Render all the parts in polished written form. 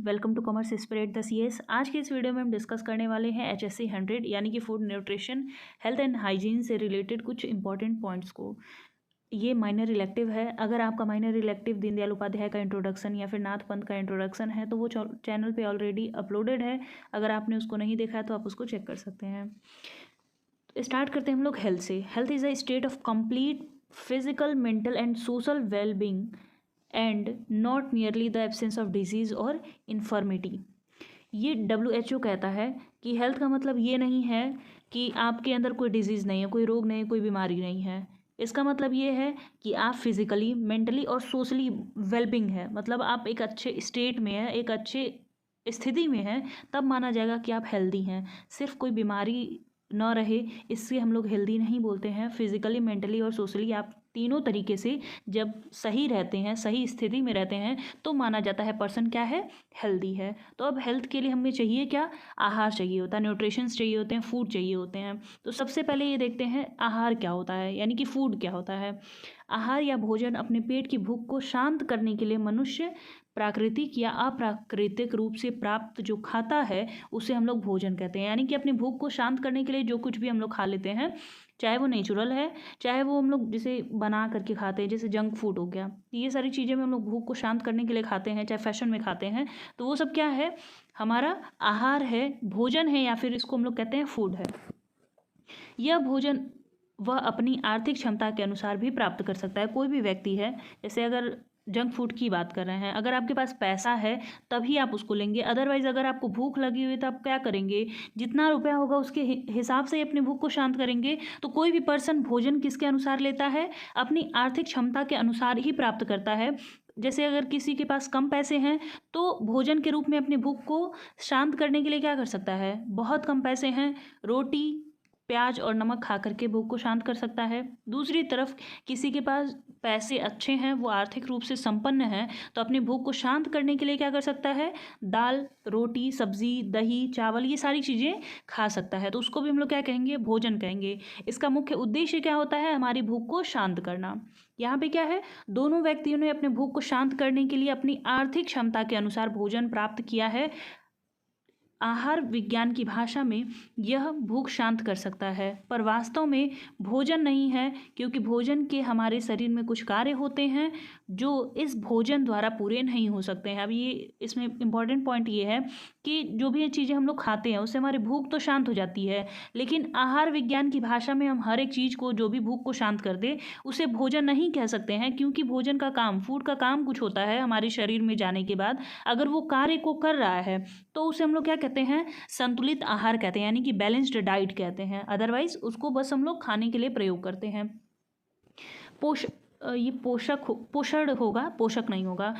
Welcome to commerce spread the CS. आज के इस वीडियो में हम डिस्कस करने वाले हैं HSC 100 यानी कि food nutrition health and hygiene से रिलेटेड कुछ इंपॉर्टेंट पॉइंट्स को। ये माइनर इलेक्टिव है। अगर आपका माइनर इलेक्टिव दीनदयाल उपाध्याय का इंट्रोडक्शन या फिर नाथ पंथ का इंट्रोडक्शन है तो वो चैनल पे ऑलरेडी अपलोडेड है। अगर आपने उसको नहीं देखा है तो आप उसको चेक कर सकते हैं। स्टार्ट करते हैं हम लोग हेल्थ से। Health is a state of complete physical, mental and social wellbeing and not nearly the absence of disease और इन्फर्मिटी। ये WHO कहता है कि हेल्थ का मतलब ये नहीं है कि आपके अंदर कोई डिजीज़ नहीं है, कोई रोग नहीं है, कोई बीमारी नहीं है। इसका मतलब ये है कि आप फिज़िकली, मेंटली और सोशली वेलबींग है, मतलब आप एक अच्छे स्टेट में है, एक अच्छे स्थिति में है, तब माना जाएगा कि आप हेल्दी हैं। सिर्फ कोई बीमारी न रहे इससे हम लोग हेल्दी नहीं बोलते हैं। फिज़िकली, मेंटली और सोशली आप तीनों तरीके से जब सही रहते हैं, सही स्थिति में रहते हैं, तो माना जाता है पर्सन क्या है, हेल्दी है। तो अब हेल्थ के लिए हमें चाहिए क्या, आहार चाहिए होता है, न्यूट्रिशंस चाहिए होते हैं, फूड चाहिए होते हैं। तो सबसे पहले ये देखते हैं आहार क्या होता है, यानी कि फूड क्या होता है। आहार या भोजन अपने पेट की भूख को शांत करने के लिए मनुष्य प्राकृतिक या अप्राकृतिक रूप से प्राप्त जो खाता है उसे हम लोग भोजन कहते हैं। यानी कि अपनी भूख को शांत करने के लिए जो कुछ भी हम लोग खा लेते हैं, चाहे वो नेचुरल है, चाहे वो हम लोग जिसे बना करके खाते हैं, जैसे जंक फूड हो गया, ये सारी चीज़ें में हम लोग भूख को शांत करने के लिए खाते हैं, चाहे फैशन में खाते हैं, तो वो सब क्या है, हमारा आहार है, भोजन है, या फिर इसको हम लोग कहते हैं फूड है। यह भोजन वह अपनी आर्थिक क्षमता के अनुसार भी प्राप्त कर सकता है। कोई भी व्यक्ति है, जैसे अगर जंक फूड की बात कर रहे हैं, अगर आपके पास पैसा है तभी आप उसको लेंगे, अदरवाइज़ अगर आपको भूख लगी हुई है तो आप क्या करेंगे, जितना रुपया होगा उसके हिसाब से ही अपनी भूख को शांत करेंगे। तो कोई भी पर्सन भोजन किसके अनुसार लेता है, अपनी आर्थिक क्षमता के अनुसार ही प्राप्त करता है। जैसे अगर किसी के पास कम पैसे हैं तो भोजन के रूप में अपनी भूख को शांत करने के लिए क्या कर सकता है, बहुत कम पैसे हैं, रोटी, प्याज और नमक खा करके भूख को शांत कर सकता है। दूसरी तरफ किसी के पास पैसे अच्छे हैं, वो आर्थिक रूप से संपन्न है, तो अपनी भूख को शांत करने के लिए क्या कर सकता है, दाल, रोटी, सब्जी, दही, चावल, ये सारी चीज़ें खा सकता है। तो उसको भी हम लोग क्या कहेंगे, भोजन कहेंगे। इसका मुख्य उद्देश्य क्या होता है, हमारी भूख को शांत करना। यहाँ पे क्या है, दोनों व्यक्तियों ने अपने भूख को शांत करने के लिए अपनी आर्थिक क्षमता के अनुसार भोजन प्राप्त किया है। आहार विज्ञान की भाषा में यह भूख शांत कर सकता है, पर वास्तव में भोजन नहीं है, क्योंकि भोजन के हमारे शरीर में कुछ कार्य होते हैं जो इस भोजन द्वारा पूरे नहीं हो सकते हैं। अब ये इसमें इम्पॉर्टेंट पॉइंट ये है कि जो भी ये चीज़ें हम लोग खाते हैं उससे हमारी भूख तो शांत हो जाती है, लेकिन आहार विज्ञान की भाषा में हम हर एक चीज़ को जो भी भूख को शांत कर दे उसे भोजन नहीं कह सकते हैं, क्योंकि भोजन का काम, फूड का काम कुछ होता है हमारे शरीर में जाने के बाद, अगर वो कार्य को कर रहा है तो उसे हम लोग क्या कहते हैं, संतुलित आहार कहते हैं, यानी कि बैलेंस्ड डाइट कहते हैं। अदरवाइज उसको बस हम लोग खाने के लिए प्रयोग करते हैं। ये पोषण होगा, पोषक नहीं होगा।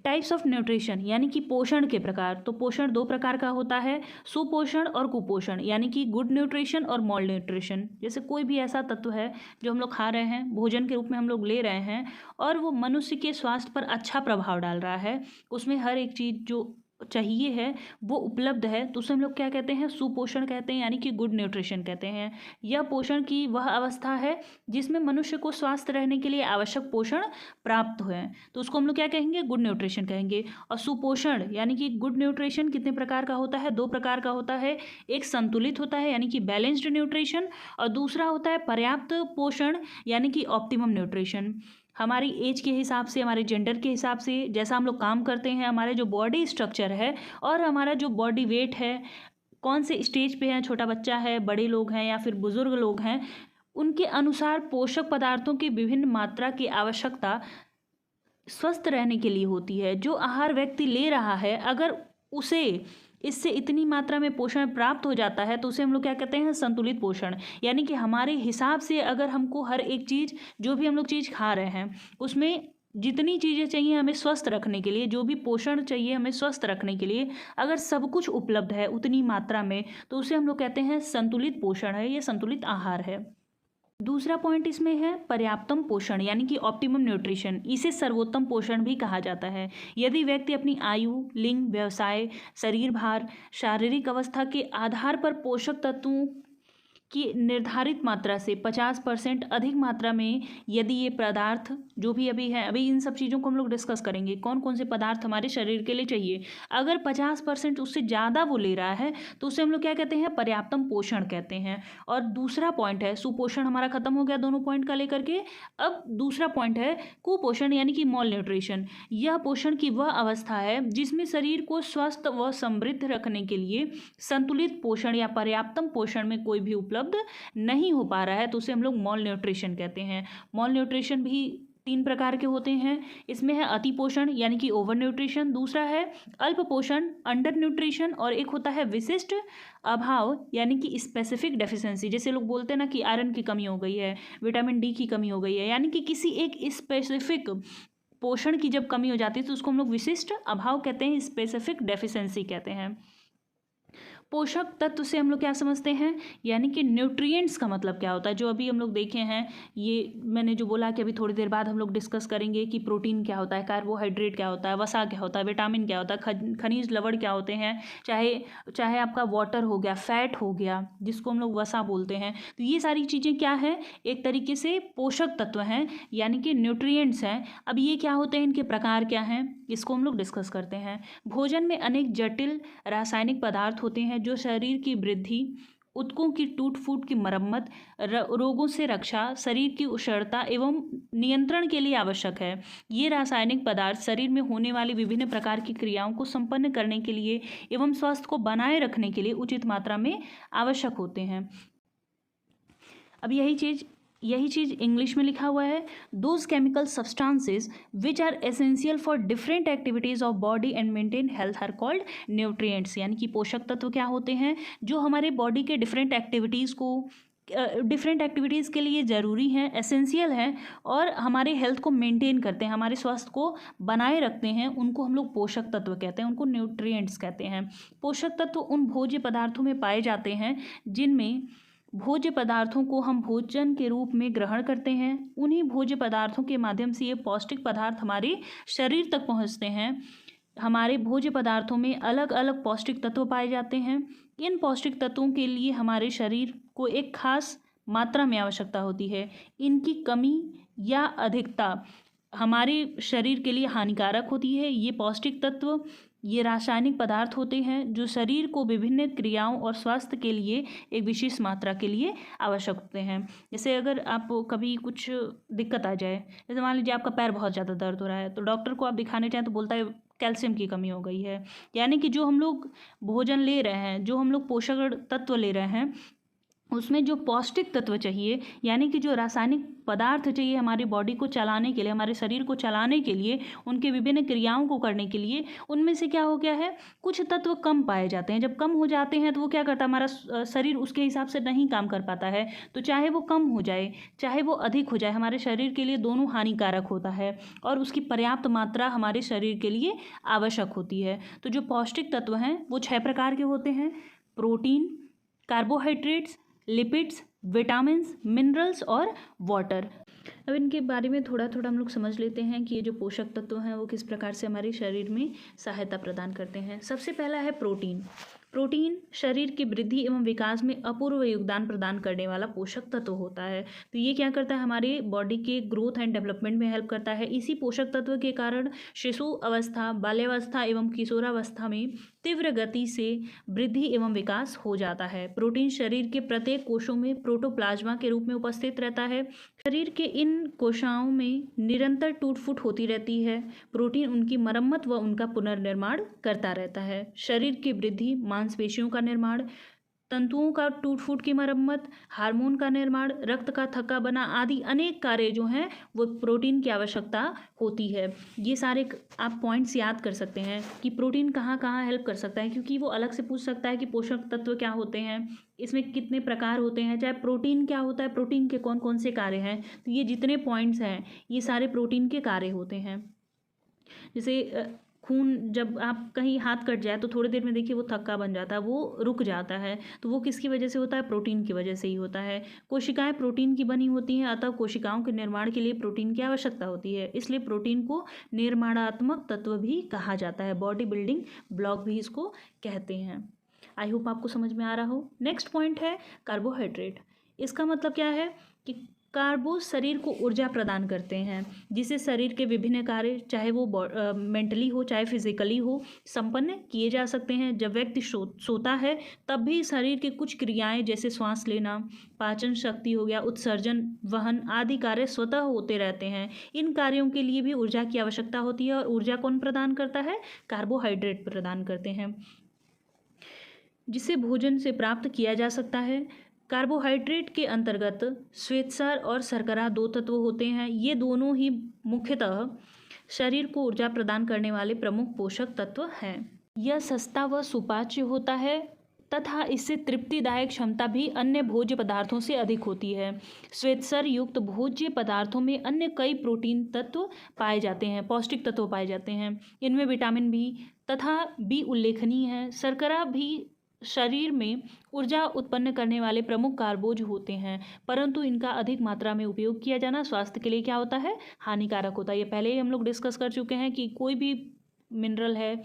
टाइप्स ऑफ न्यूट्रिशन, यानी कि पोषण के प्रकार। तो पोषण दो प्रकार का होता है, सुपोषण और कुपोषण, यानी कि गुड न्यूट्रिशन और मॉल न्यूट्रिशन। जैसे कोई भी ऐसा तत्व है जो हम लोग खा रहे हैं, भोजन के रूप में हम लोग ले रहे हैं, और वो मनुष्य के स्वास्थ्य पर अच्छा प्रभाव डाल रहा है, उसमें हर एक चीज़ जो चाहिए है वो उपलब्ध है, तो उसे हम लोग क्या कहते हैं, सुपोषण कहते हैं, यानी कि गुड न्यूट्रिशन कहते हैं। यह पोषण की वह अवस्था है जिसमें मनुष्य को स्वस्थ रहने के लिए आवश्यक पोषण प्राप्त हुए, तो उसको हम लोग क्या कहेंगे, गुड न्यूट्रिशन कहेंगे। और सुपोषण यानी कि गुड न्यूट्रिशन कितने प्रकार का होता है, दो प्रकार का होता है। एक संतुलित होता है यानी कि बैलेंस्ड न्यूट्रिशन, और दूसरा होता है पर्याप्त पोषण यानी कि ऑप्टिमम न्यूट्रिशन। हमारी एज के हिसाब से, हमारे जेंडर के हिसाब से, जैसा हम लोग काम करते हैं, हमारे जो बॉडी स्ट्रक्चर है और हमारा जो बॉडी वेट है, कौन से स्टेज पे है, छोटा बच्चा है, बड़े लोग हैं या फिर बुज़ुर्ग लोग हैं, उनके अनुसार पोषक पदार्थों की विभिन्न मात्रा की आवश्यकता स्वस्थ रहने के लिए होती है। जो आहार व्यक्ति ले रहा है, अगर उसे इससे इतनी मात्रा में पोषण प्राप्त हो जाता है तो उसे हम लोग क्या कहते हैं, संतुलित पोषण। यानी कि हमारे हिसाब से अगर हमको हर एक चीज़, जो भी हम लोग चीज़ खा रहे हैं, उसमें जितनी चीज़ें चाहिए हमें स्वस्थ रखने के लिए, जो भी पोषण चाहिए हमें स्वस्थ रखने के लिए, अगर सब कुछ उपलब्ध है उतनी मात्रा में, तो उसे हम लोग कहते हैं संतुलित पोषण है, ये संतुलित आहार है। दूसरा पॉइंट इसमें है पर्याप्तम पोषण, यानी कि ऑप्टिमम न्यूट्रिशन। इसे सर्वोत्तम पोषण भी कहा जाता है। यदि व्यक्ति अपनी आयु, लिंग, व्यवसाय, शरीर भार, शारीरिक अवस्था के आधार पर पोषक तत्वों कि निर्धारित मात्रा से 50% अधिक मात्रा में यदि ये पदार्थ जो भी अभी है, अभी इन सब चीज़ों को हम लोग डिस्कस करेंगे कौन कौन से पदार्थ हमारे शरीर के लिए चाहिए। अगर 50% उससे ज़्यादा वो ले रहा है तो उसे हम लोग क्या कहते हैं, पर्याप्तम पोषण कहते हैं। और दूसरा पॉइंट है, सुपोषण हमारा खत्म हो गया दोनों पॉइंट का लेकर के। अब दूसरा पॉइंट है कुपोषण यानी कि मॉल न्यूट्रिशन। यह पोषण की वह अवस्था है जिसमें शरीर को स्वस्थ व समृद्ध रखने के लिए संतुलित पोषण या पर्याप्तम पोषण में कोई भी उपलब्ध नहीं हो पा रहा है, तो उसे हम लोग मॉल न्यूट्रिशन कहते हैं। मॉल न्यूट्रिशन भी 3 प्रकार के होते हैं। इसमें है अति पोषण यानी कि ओवर न्यूट्रिशन, दूसरा है अल्प पोषण अंडर न्यूट्रिशन, और एक होता है विशिष्ट अभाव यानी कि स्पेसिफिक डेफिशिएंसी। जैसे लोग बोलते हैं ना कि आयरन की कमी हो गई है, विटामिन डी की कमी हो गई है, यानी कि किसी एक स्पेसिफिक पोषण की जब कमी हो जाती है तो उसको हम लोग विशिष्ट अभाव कहते हैं, स्पेसिफिक डेफिशिएंसी कहते हैं। पोषक तत्व से हम लोग क्या समझते हैं, यानी कि न्यूट्रिएंट्स का मतलब क्या होता है, जो अभी हम लोग देखे हैं। ये मैंने जो बोला कि अभी थोड़ी देर बाद हम लोग डिस्कस करेंगे कि प्रोटीन क्या होता है, कार्बोहाइड्रेट क्या होता है, वसा क्या होता है, विटामिन क्या होता है, खनिज लवण क्या होते हैं, चाहे आपका वाटर हो गया, फैट हो गया जिसको हम लोग वसा बोलते हैं। तो ये सारी चीज़ें क्या है, एक तरीके से पोषक तत्व हैं यानी कि न्यूट्रिएंट्स हैं। अब ये क्या होते हैं, इनके प्रकार क्या हैं, इसको हम लोग डिस्कस करते हैं। भोजन में अनेक जटिल रासायनिक पदार्थ होते हैं जो शरीर की वृद्धि, ऊतकों की टूट फूट की मरम्मत, रोगों से रक्षा, शरीर की उष्णता एवं नियंत्रण के लिए आवश्यक है। ये रासायनिक पदार्थ शरीर में होने वाली विभिन्न प्रकार की क्रियाओं को संपन्न करने के लिए एवं स्वास्थ्य को बनाए रखने के लिए उचित मात्रा में आवश्यक होते हैं। अब यही चीज़ इंग्लिश में लिखा हुआ है, those chemical substances which are essential for different activities of body and maintain health are called nutrients. यानी कि पोषक तत्व क्या होते हैं, जो हमारे बॉडी के डिफरेंट एक्टिविटीज़ के लिए ज़रूरी हैं, एसेंशियल हैं और हमारे हेल्थ को मेंटेन करते हैं, हमारे स्वास्थ्य को बनाए रखते हैं, उनको हम लोग पोषक तत्व कहते हैं, उनको न्यूट्रिएंट्स कहते हैं। पोषक तत्व उन भोज्य पदार्थों में पाए जाते हैं जिनमें भोज्य पदार्थों को हम भोजन के रूप में ग्रहण करते हैं। उन्हीं भोज्य पदार्थों के माध्यम से ये पौष्टिक पदार्थ हमारे शरीर तक पहुंचते हैं। हमारे भोज्य पदार्थों में अलग अलग पौष्टिक तत्व पाए जाते हैं। इन पौष्टिक तत्वों के लिए हमारे शरीर को एक खास मात्रा में आवश्यकता होती है। इनकी कमी या अधिकता हमारे शरीर के लिए हानिकारक होती है। ये पौष्टिक तत्व, ये रासायनिक पदार्थ होते हैं जो शरीर को विभिन्न क्रियाओं और स्वास्थ्य के लिए एक विशेष मात्रा के लिए आवश्यक होते हैं। जैसे अगर आप कभी कुछ दिक्कत आ जाए, जैसे मान लीजिए आपका पैर बहुत ज़्यादा दर्द हो रहा है, तो डॉक्टर को आप दिखाने चाहें तो बोलता है कैल्शियम की कमी हो गई है। यानी कि जो हम लोग भोजन ले रहे हैं, जो हम लोग पोषक तत्व ले रहे हैं, उसमें जो पौष्टिक तत्व चाहिए यानी कि जो रासायनिक पदार्थ चाहिए हमारी बॉडी को चलाने के लिए, हमारे शरीर को चलाने के लिए, उनके विभिन्न क्रियाओं को करने के लिए, उनमें से क्या हो गया है, कुछ तत्व कम पाए जाते हैं। जब कम हो जाते हैं तो वो क्या करता है, हमारा शरीर उसके हिसाब से नहीं काम कर पाता है। तो चाहे वो कम हो जाए चाहे वो अधिक हो जाए, हमारे शरीर के लिए दोनों हानिकारक होता है और उसकी पर्याप्त मात्रा हमारे शरीर के लिए आवश्यक होती है। तो जो पौष्टिक तत्व हैं वो 6 प्रकार के होते हैं: protein, carbohydrates, lipids, vitamins, minerals और वाटर। अब इनके बारे में थोड़ा थोड़ा हम लोग समझ लेते हैं कि ये जो पोषक तत्व हैं वो किस प्रकार से हमारे शरीर में सहायता प्रदान करते हैं। सबसे पहला है प्रोटीन। प्रोटीन शरीर की वृद्धि एवं विकास में अपूर्व योगदान प्रदान करने वाला पोषक तत्व होता है। तो ये क्या करता है, हमारे बॉडी के ग्रोथ एंड डेवलपमेंट में हेल्प करता है। इसी पोषक तत्व के कारण शिशु अवस्था, बाल्यावस्था एवं किशोरावस्था में तीव्र गति से वृद्धि एवं विकास हो जाता है। प्रोटीन शरीर के प्रत्येक कोशों में प्रोटोप्लाज्मा के रूप में उपस्थित रहता है। शरीर के इन कोशिकाओं में निरंतर टूट फूट होती रहती है। प्रोटीन उनकी मरम्मत व उनका पुनर्निर्माण करता रहता है। शरीर की वृद्धि, मांसपेशियों का निर्माण, तंतुओं का टूट फूट की मरम्मत, हार्मोन का निर्माण, रक्त का थक्का बना आदि अनेक कार्य जो हैं वो प्रोटीन की आवश्यकता होती है। ये सारे आप पॉइंट्स याद कर सकते हैं कि प्रोटीन कहाँ कहाँ हेल्प कर सकता है, क्योंकि वो अलग से पूछ सकता है कि पोषक तत्व क्या होते हैं, इसमें कितने प्रकार होते हैं, चाहे प्रोटीन क्या होता है, प्रोटीन के कौन कौन से कार्य हैं। तो ये जितने पॉइंट्स हैं ये सारे प्रोटीन के कार्य होते हैं। जैसे खून, जब आप कहीं हाथ कट जाए तो थोड़ी देर में देखिए वो थक्का बन जाता है, वो रुक जाता है, तो वो किसकी वजह से होता है, प्रोटीन की वजह से ही होता है। कोशिकाएं प्रोटीन की बनी होती हैं, अतः कोशिकाओं के निर्माण के लिए प्रोटीन की आवश्यकता होती है। इसलिए प्रोटीन को निर्माणात्मक तत्व भी कहा जाता है, बॉडी बिल्डिंग ब्लॉक भी इसको कहते हैं। आई होप आपको समझ में आ रहा हो। नेक्स्ट पॉइंट है कार्बोहाइड्रेट। इसका मतलब क्या है कि कार्बो शरीर को ऊर्जा प्रदान करते हैं, जिससे शरीर के विभिन्न कार्य, चाहे वो मेंटली हो चाहे फिजिकली हो, संपन्न किए जा सकते हैं। जब व्यक्ति सोता है तब भी शरीर के कुछ क्रियाएं जैसे श्वास लेना, पाचन शक्ति हो गया, उत्सर्जन, वहन आदि कार्य स्वतः होते रहते हैं। इन कार्यों के लिए भी ऊर्जा की आवश्यकता होती है, और ऊर्जा कौन प्रदान करता है? कार्बोहाइड्रेट प्रदान करते हैं, जिसे भोजन से प्राप्त किया जा सकता है। कार्बोहाइड्रेट के अंतर्गत श्वेतसार और शर्करा दो तत्व होते हैं। ये दोनों ही मुख्यतः शरीर को ऊर्जा प्रदान करने वाले प्रमुख पोषक तत्व हैं। यह सस्ता व सुपाच्य होता है तथा इससे तृप्तिदायक क्षमता भी अन्य भोज्य पदार्थों से अधिक होती है। श्वेतसार युक्त भोज्य पदार्थों में अन्य कई प्रोटीन तत्व पाए जाते हैं, पौष्टिक तत्व पाए जाते हैं। इनमें विटामिन बी तथा बी उल्लेखनीय है। शर्करा भी शरीर में ऊर्जा उत्पन्न करने वाले प्रमुख कार्बोज होते हैं, परंतु इनका अधिक मात्रा में उपयोग किया जाना स्वास्थ्य के लिए क्या होता है? हानिकारक होता है। ये पहले ही हम लोग डिस्कस कर चुके हैं कि कोई भी मिनरल है,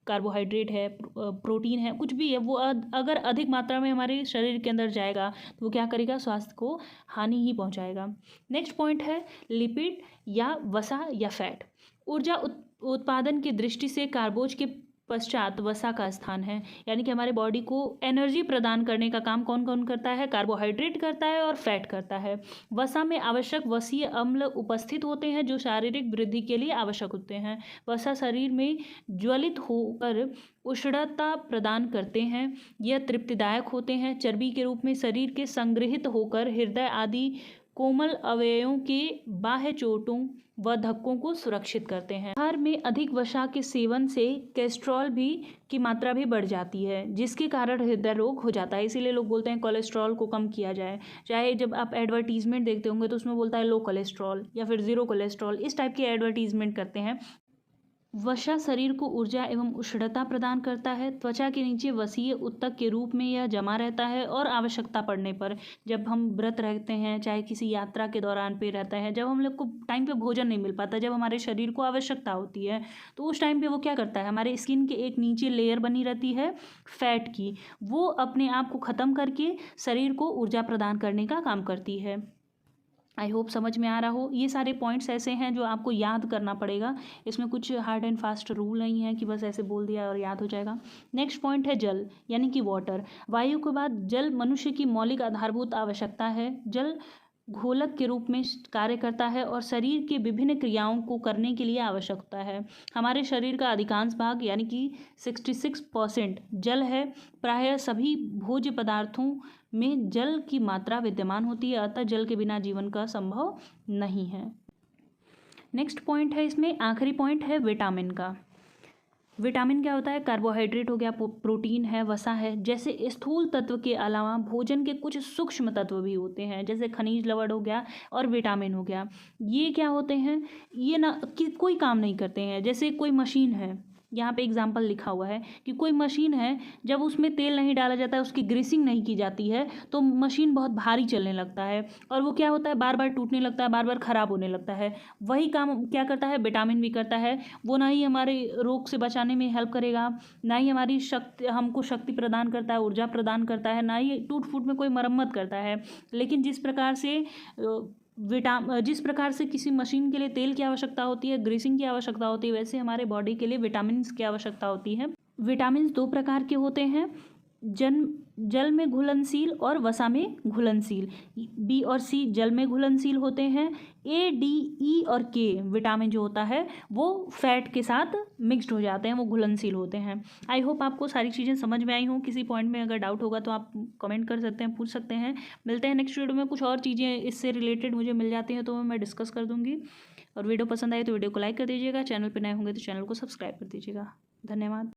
कार्बोहाइड्रेट है, प्रोटीन है, कुछ भी है, वो अगर अधिक मात्रा में हमारे शरीर के अंदर जाएगा तो वो क्या करेगा? स्वास्थ्य को हानि ही पहुंचाएगा। नेक्स्ट पॉइंट है लिपिड या वसा या फैट। ऊर्जा उत्पादन की दृष्टि से कार्बोज के पश्चात वसा का स्थान है, यानी कि हमारे बॉडी को एनर्जी प्रदान करने का काम कौन कौन करता है? कार्बोहाइड्रेट करता है और फैट करता है। वसा में आवश्यक वसीय अम्ल उपस्थित होते हैं जो शारीरिक वृद्धि के लिए आवश्यक होते हैं। वसा शरीर में ज्वलित होकर उष्णता प्रदान करते हैं। यह तृप्तिदायक होते हैं। चर्बी के रूप में शरीर के संग्रहित होकर हृदय आदि कोमल अवयवों के बाह्य चोटों व धक्कों को सुरक्षित करते हैं। आहार में अधिक वसा के सेवन से कोलेस्ट्रॉल भी की मात्रा भी बढ़ जाती है, जिसके कारण हृदय रोग हो जाता है। इसीलिए लोग बोलते हैं कोलेस्ट्रॉल को कम किया जाए। चाहे जब आप एडवर्टीजमेंट देखते होंगे तो उसमें बोलता है लो कोलेस्ट्रॉल या फिर ज़ीरो कोलेस्ट्रॉल, इस टाइप की एडवर्टीजमेंट करते हैं। वसा शरीर को ऊर्जा एवं उष्णता प्रदान करता है। त्वचा के नीचे वसीय उत्तक के रूप में यह जमा रहता है और आवश्यकता पड़ने पर, जब हम व्रत रहते हैं, चाहे किसी यात्रा के दौरान पे रहता है, जब हम लोग को टाइम पे भोजन नहीं मिल पाता, जब हमारे शरीर को आवश्यकता होती है, तो उस टाइम पे वो क्या करता है? हमारे स्किन के एक नीचे लेयर बनी रहती है फैट की, वो अपने आप को ख़त्म करके शरीर को ऊर्जा प्रदान करने का काम करती है। आई होप समझ में आ रहा हो। ये सारे पॉइंट्स ऐसे हैं जो आपको याद करना पड़ेगा। इसमें कुछ हार्ड एंड फास्ट रूल नहीं है कि बस ऐसे बोल दिया और याद हो जाएगा। नेक्स्ट पॉइंट है जल, यानी कि वाटर। वायु के बाद जल मनुष्य की मौलिक आधारभूत आवश्यकता है। जल घोलक के रूप में कार्य करता है और शरीर के विभिन्न क्रियाओं को करने के लिए आवश्यक होता है। हमारे शरीर का अधिकांश भाग यानी कि 66% जल है। प्रायः सभी भोज्य पदार्थों में जल की मात्रा विद्यमान होती है, अतः जल के बिना जीवन का संभव नहीं है। नेक्स्ट पॉइंट है, इसमें आखिरी पॉइंट है विटामिन का। विटामिन क्या होता है? कार्बोहाइड्रेट हो गया, प्रोटीन है, वसा है, जैसे स्थूल तत्व के अलावा भोजन के कुछ सूक्ष्म तत्व भी होते हैं, जैसे खनिज लवण हो गया और विटामिन हो गया। ये क्या होते हैं? ये ना कि कोई काम नहीं करते हैं। जैसे कोई मशीन है, यहाँ पे एग्जाम्पल लिखा हुआ है कि कोई मशीन है, जब उसमें तेल नहीं डाला जाता है, उसकी ग्रीसिंग नहीं की जाती है, तो मशीन बहुत भारी चलने लगता है और वो क्या होता है? बार बार टूटने लगता है, बार बार ख़राब होने लगता है। वही काम क्या करता है? विटामिन भी करता है। वो ना ही हमारे रोग से बचाने में हेल्प करेगा, ना ही हमारी शक्ति, हमको शक्ति प्रदान करता है, ऊर्जा प्रदान करता है, ना ही टूट फूट में कोई मरम्मत करता है। लेकिन जिस प्रकार से किसी मशीन के लिए तेल की आवश्यकता होती है, ग्रीसिंग की आवश्यकता होती है, वैसे हमारे बॉडी के लिए विटामिन की आवश्यकता होती है। विटामिन दो प्रकार के होते हैं, जल में घुलनशील और वसा में घुलनशील। बी और सी जल में घुलनशील होते हैं। ए, डी, ई और के विटामिन जो होता है वो फैट के साथ मिक्स्ड हो जाते हैं, वो घुलनशील होते हैं। आई होप आपको सारी चीज़ें समझ में आई हों। किसी पॉइंट में अगर डाउट होगा तो आप कमेंट कर सकते हैं, पूछ सकते हैं। मिलते हैं नेक्स्ट वीडियो में। कुछ और चीज़ें इससे रिलेटेड मुझे मिल जाती हैं तो मैं डिस्कस कर दूँगी। और वीडियो पसंद आए तो वीडियो को लाइक कर दीजिएगा। चैनल पर नए होंगे तो चैनल को सब्सक्राइब कर दीजिएगा। धन्यवाद।